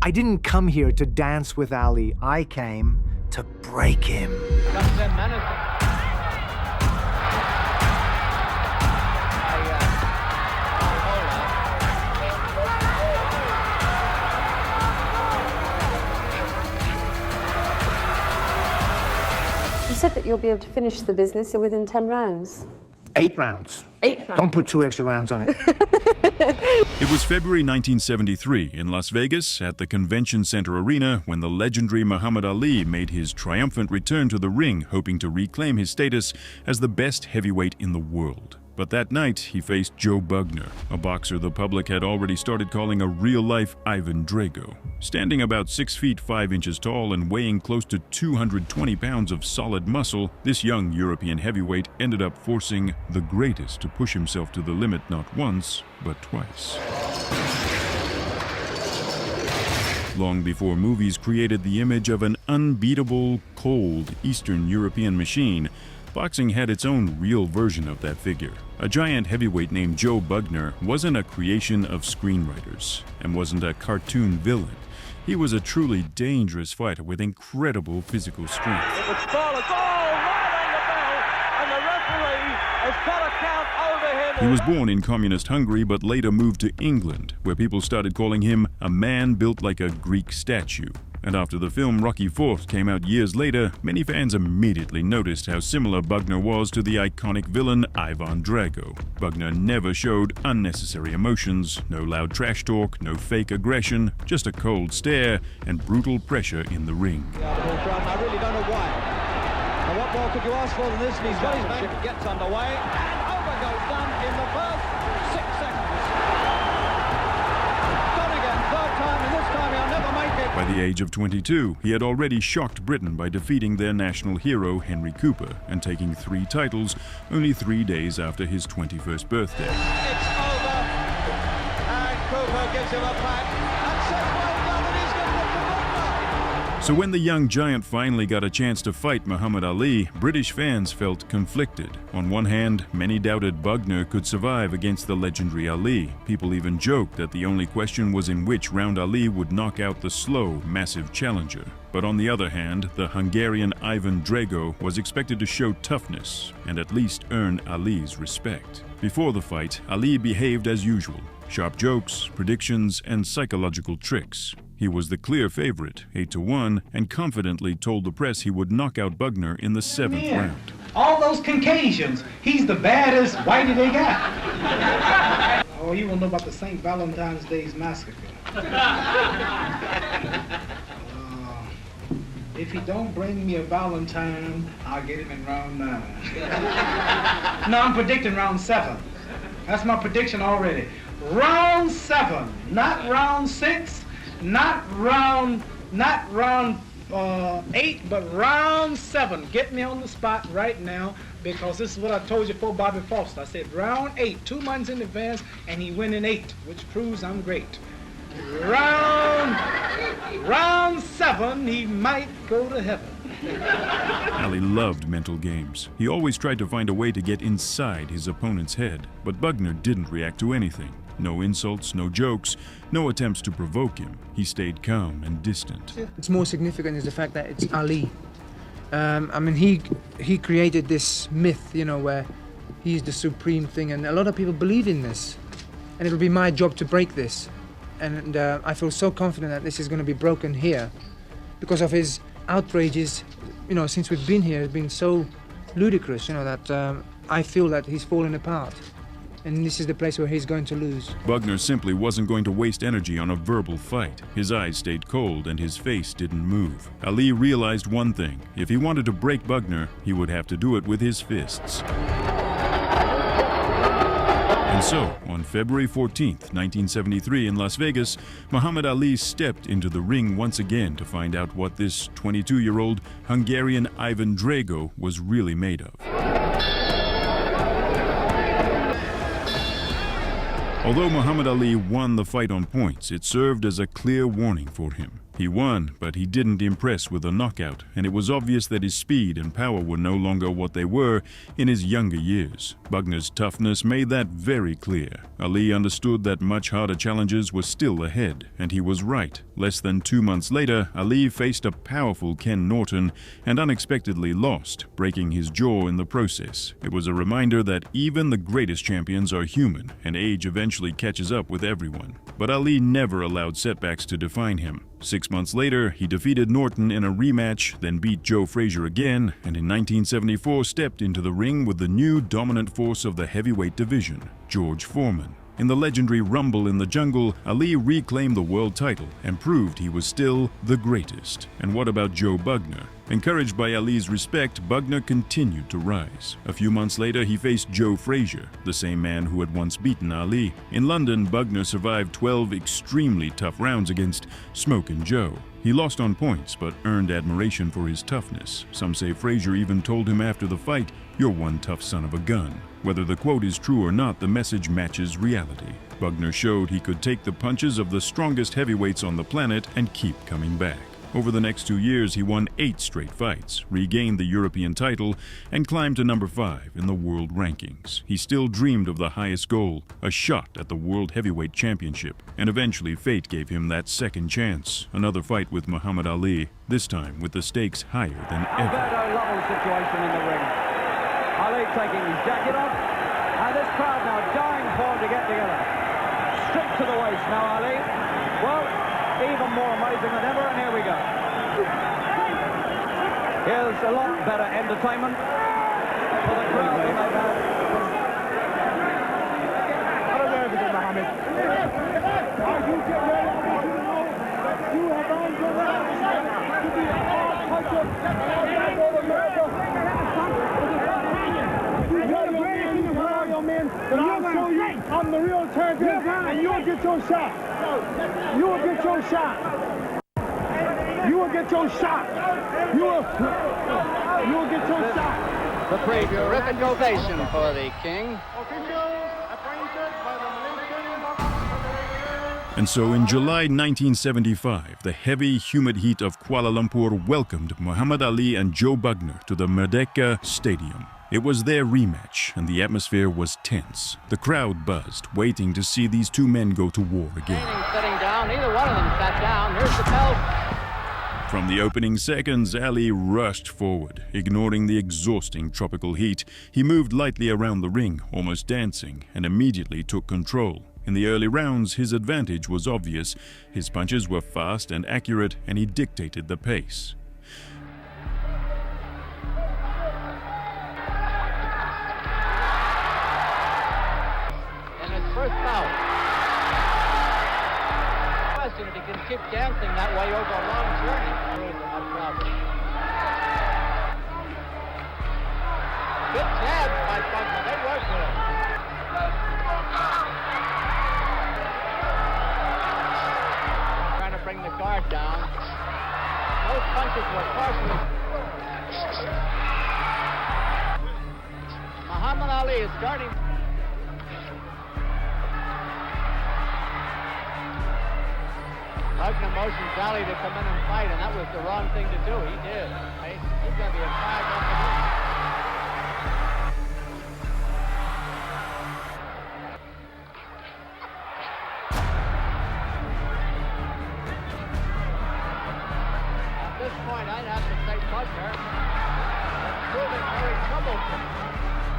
I didn't come here to dance with Ali. I came to break him. You said that you'll be able to finish the business within 10 rounds. 8 rounds. 8 rounds. Don't put 2 extra rounds on it. It was February 1973 in Las Vegas at the Convention Center Arena when the legendary Muhammad Ali made his triumphant return to the ring, hoping to reclaim his status as the best heavyweight in the world. But that night, he faced Joe Bugner, a boxer the public had already started calling a real-life Ivan Drago. Standing about 6 feet 5 inches tall and weighing close to 220 pounds of solid muscle, this young European heavyweight ended up forcing the greatest to push himself to the limit not once, but twice. Long before movies created the image of an unbeatable, cold Eastern European machine, boxing had its own real version of that figure. A giant heavyweight named Joe Bugner wasn't a creation of screenwriters and wasn't a cartoon villain. He was a truly dangerous fighter with incredible physical strength. It would spell a goal right on the bell, and the referee has got a count over him. He was born in communist Hungary but later moved to England, where people started calling him a man built like a Greek statue. And after the film Rocky IV came out years later, many fans immediately noticed how similar Bugner was to the iconic villain Ivan Drago. Bugner never showed unnecessary emotions, no loud trash talk, no fake aggression, just a cold stare and brutal pressure in the ring. I really don't know why. Now what more could you ask for than this? And he's got his man. It gets underway, and over goes Dunn in the first 6 seconds. Done again, third time, and this time he'll never make it. By the age of 22, he had already shocked Britain by defeating their national hero Henry Cooper and taking 3 titles only 3 days after his 21st birthday. It's over, and Cooper gives him a pat, and says well done, and he's going to Bugner. So when the young giant finally got a chance to fight Muhammad Ali, British fans felt conflicted. On one hand, many doubted Bugner could survive against the legendary Ali. People even joked that the only question was in which round Ali would knock out the slow, massive challenger. But on the other hand, the Hungarian Ivan Drago was expected to show toughness and at least earn Ali's respect. Before the fight, Ali behaved as usual. Sharp jokes, predictions, and psychological tricks. He was the clear favorite, 8-1, and confidently told the press he would knock out Bugner in the 7th round. All those Caucasians, he's the baddest whitey they got. Oh, you will know about the St. Valentine's Day's massacre. If he don't bring me a Valentine, I'll get him in round 9. No, I'm predicting round 7. That's my prediction already. Round 7, not round 6, not round 8, but round 7. Get me on the spot right now, because this is what I told you before Bobby Foster. I said round 8, 2 months in advance, and he went in 8, which proves I'm great. Round 7, he might go to heaven. Ali loved mental games. He always tried to find a way to get inside his opponent's head, but Bugner didn't react to anything. No insults, no jokes, no attempts to provoke him. He stayed calm and distant. It's more significant is the fact that it's Ali. I mean, he created this myth, you know, where he's the supreme thing, and a lot of people believe in this. And it'll be my job to break this. And I feel so confident that this is going to be broken here because of his outrages, you know, since we've been here. It's been so ludicrous, you know, that I feel that he's falling apart. And this is the place where he's going to lose. Bugner simply wasn't going to waste energy on a verbal fight. His eyes stayed cold and his face didn't move. Ali realized one thing. If he wanted to break Bugner, he would have to do it with his fists. And so, on February 14th, 1973 in Las Vegas, Muhammad Ali stepped into the ring once again to find out what this 22-year-old Hungarian Ivan Drago was really made of. Although Muhammad Ali won the fight on points, it served as a clear warning for him. He won, but he didn't impress with a knockout, and it was obvious that his speed and power were no longer what they were in his younger years. Bugner's toughness made that very clear. Ali understood that much harder challenges were still ahead, and he was right. Less than 2 months later, Ali faced a powerful Ken Norton and unexpectedly lost, breaking his jaw in the process. It was a reminder that even the greatest champions are human, and age eventually catches up with everyone. But Ali never allowed setbacks to define him. 6 months later, he defeated Norton in a rematch, then beat Joe Frazier again, and in 1974 stepped into the ring with the new dominant force of the heavyweight division, George Foreman. In the legendary Rumble in the Jungle, Ali reclaimed the world title and proved he was still the greatest. And what about Joe Bugner? Encouraged by Ali's respect, Bugner continued to rise. A few months later, he faced Joe Frazier, the same man who had once beaten Ali. In London, Bugner survived 12 extremely tough rounds against Smokin' Joe. He lost on points, but earned admiration for his toughness. Some say Frazier even told him after the fight, "You're one tough son of a gun." Whether the quote is true or not, the message matches reality. Bugner showed he could take the punches of the strongest heavyweights on the planet and keep coming back. Over the next 2 years, he won 8 straight fights, regained the European title, and climbed to number 5 in the world rankings. He still dreamed of the highest goal, a shot at the World Heavyweight Championship, and eventually fate gave him that second chance, another fight with Muhammad Ali, this time with the stakes higher than ever. Alberto Lovell situation in the ring. Ali taking his jacket off, and this crowd now dying for him to get together. Stripped to the waist now, Ali. Well, even more amazing than ever, and here we go. Here's a lot better entertainment for the crowd than they've had. I don't know everything, Mohammed. You get ready. You have earned your right to be a hard puncher. You got the greatest in the world, your man. But I'll show you I'm the real champion, and you'll get your shot. You will get your shot. You will get your shot. You will get your shot. The terrific ovation for the king. And so in July 1975, the heavy, humid heat of Kuala Lumpur welcomed Muhammad Ali and Joe Bugner to the Merdeka Stadium. It was their rematch, and the atmosphere was tense. The crowd buzzed, waiting to see these two men go to war again. Sitting down, neither one of them sat down. Here's the bell. From the opening seconds, Ali rushed forward. Ignoring the exhausting tropical heat, he moved lightly around the ring, almost dancing, and immediately took control. In the early rounds, his advantage was obvious. His punches were fast and accurate, and he dictated the pace. First foul. Question if he can keep dancing that way over a long journey. Good jab by Bugner. They worked with him. Trying to bring the guard down. Those punches were partially. Muhammad Ali is starting. Bugner motioned Ali to come in and fight, and that was the wrong thing to do. He did. He's going to be a tag up the ring. At this point, I'd have to say Bugner is proving very troublesome.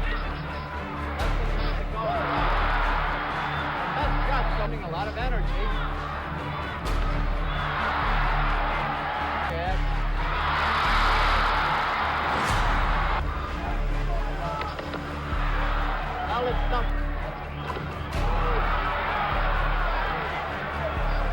That's the way to go. That shot's showing a lot of energy.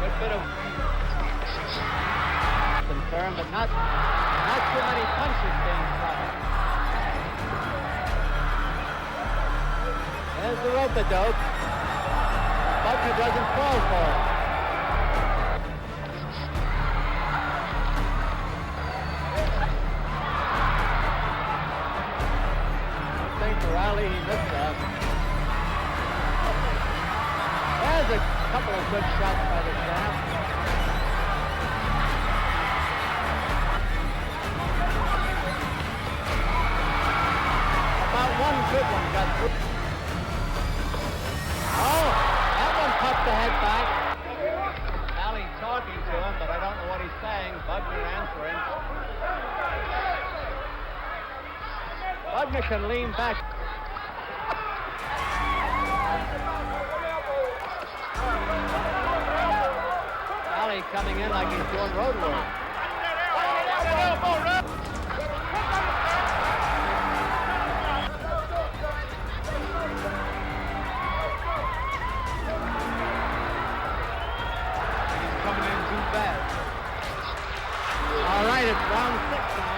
Good bit of confirmed, but not too many punches being fired. There's the rope-a-dope. Bugner doesn't fall for it. For Ali, he missed that. There's a couple of good shots by the champ. Bugner can lean back. Ali coming in like he's doing road work. He's coming in too fast. All right, it's round 6 now.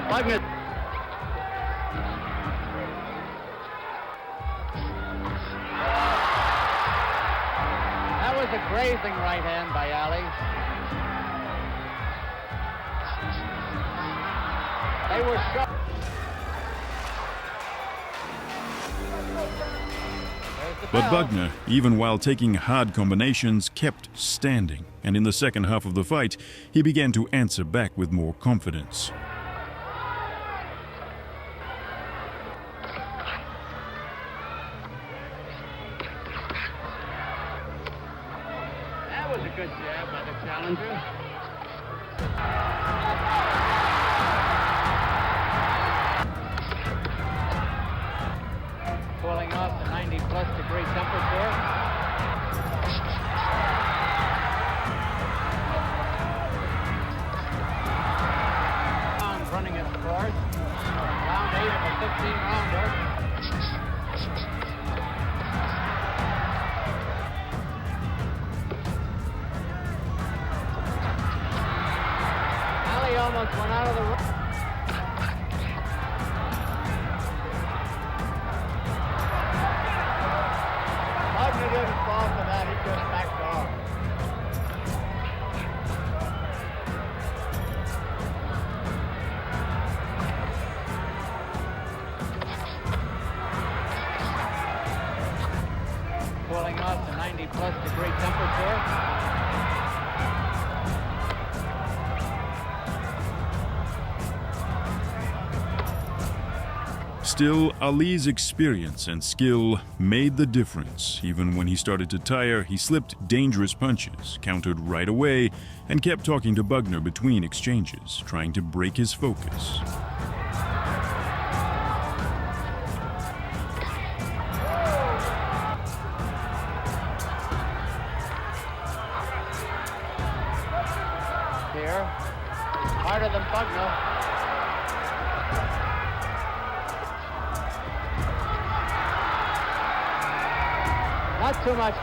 Bugner. That was a grazing right hand by Ali. They were sharp. But Bugner, even while taking hard combinations, kept standing. And in the second half of the fight, he began to answer back with more confidence. That was a good jab by the challenger. Cooling off the 90-plus degree temperature. Running its course. Round 8 of a 15-rounder. Ali almost went out of the ring. Bugner didn't fall for that, he just backed off. Cooling off the 90-plus degree temperature. Still, Ali's experience and skill made the difference. Even when he started to tire, he slipped dangerous punches, countered right away, and kept talking to Bugner between exchanges, trying to break his focus. Here, harder than Bugner. Not too much.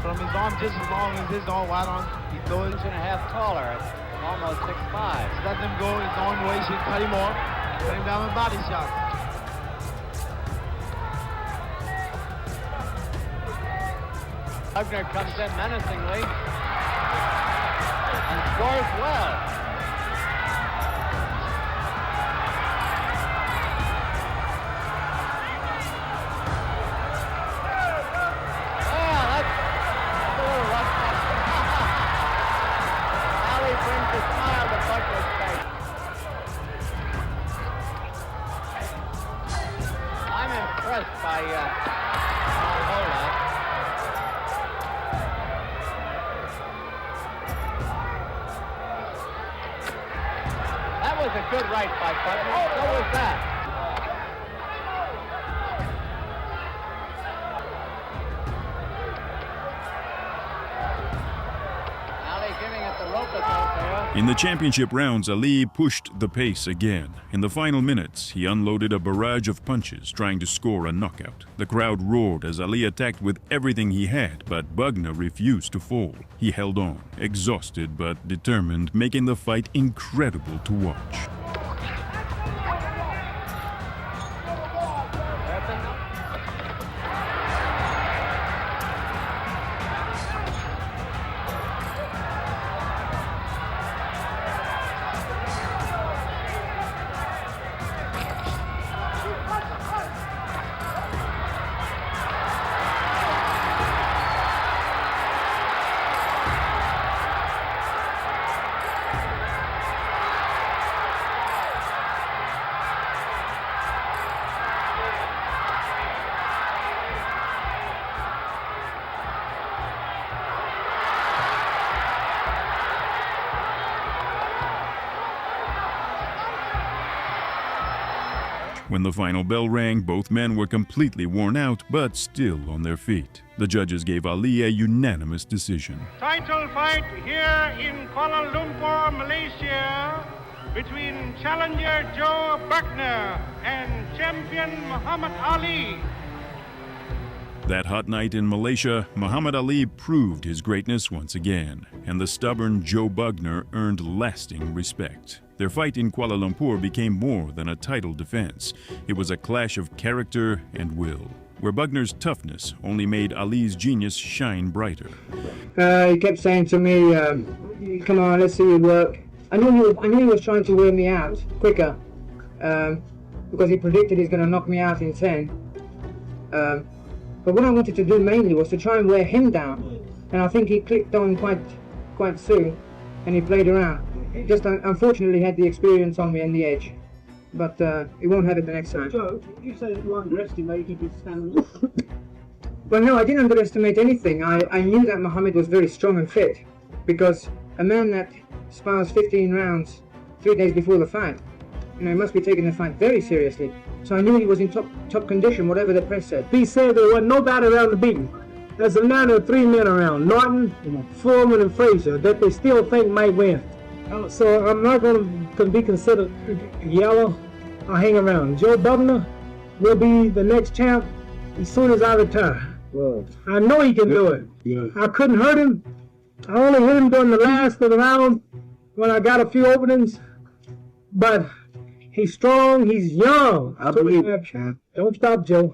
From his arm just as long as his arm, why don't he throw it? 2.5 taller, almost 6'5". Let him go his own way, she cut him off, cut him down with body shots. Bugner comes in menacingly and scores well. Brings a smile to Bugner's face. I'm impressed by Malhola. That was a good right by Bugner. So was that. In the championship rounds, Ali pushed the pace again. In the final minutes, he unloaded a barrage of punches, trying to score a knockout. The crowd roared as Ali attacked with everything he had, but Bugner refused to fall. He held on, exhausted but determined, making the fight incredible to watch. When the final bell rang, both men were completely worn out, but still on their feet. The judges gave Ali a unanimous decision. Title fight here in Kuala Lumpur, Malaysia, between challenger Joe Bugner and champion Muhammad Ali. That hot night in Malaysia, Muhammad Ali proved his greatness once again, and the stubborn Joe Bugner earned lasting respect. Their fight in Kuala Lumpur became more than a title defense. It was a clash of character and will, where Bugner's toughness only made Ali's genius shine brighter. He kept saying to me, come on, let's see you work. I knew he was trying to wear me out quicker, because he predicted he's going to knock me out in 10. But what I wanted to do mainly was to try and wear him down. And I think he clicked on quite soon, and he played around. Just unfortunately had the experience on me and the edge. But he won't have it the next time. Joe, did you say that you underestimated his stamina? Well, no, I didn't underestimate anything. I knew that Muhammad was very strong and fit, because a man that spars 15 rounds 3 days before the fight, he must be taking the fight very seriously. So I knew he was in top condition, whatever the press said. He said there wasn't nobody around to beat him. There's a line of 3 men around, Norton, Foreman, and Frazier, that they still think might win. So I'm not going to be considered yellow or hang around. Joe Bugner will be the next champ as soon as I retire. Well, I know he can do it. Yeah. I couldn't hurt him. I only hit him during the last of the round when I got a few openings. But he's strong, he's young. I believe it, champ. Don't stop, Joe.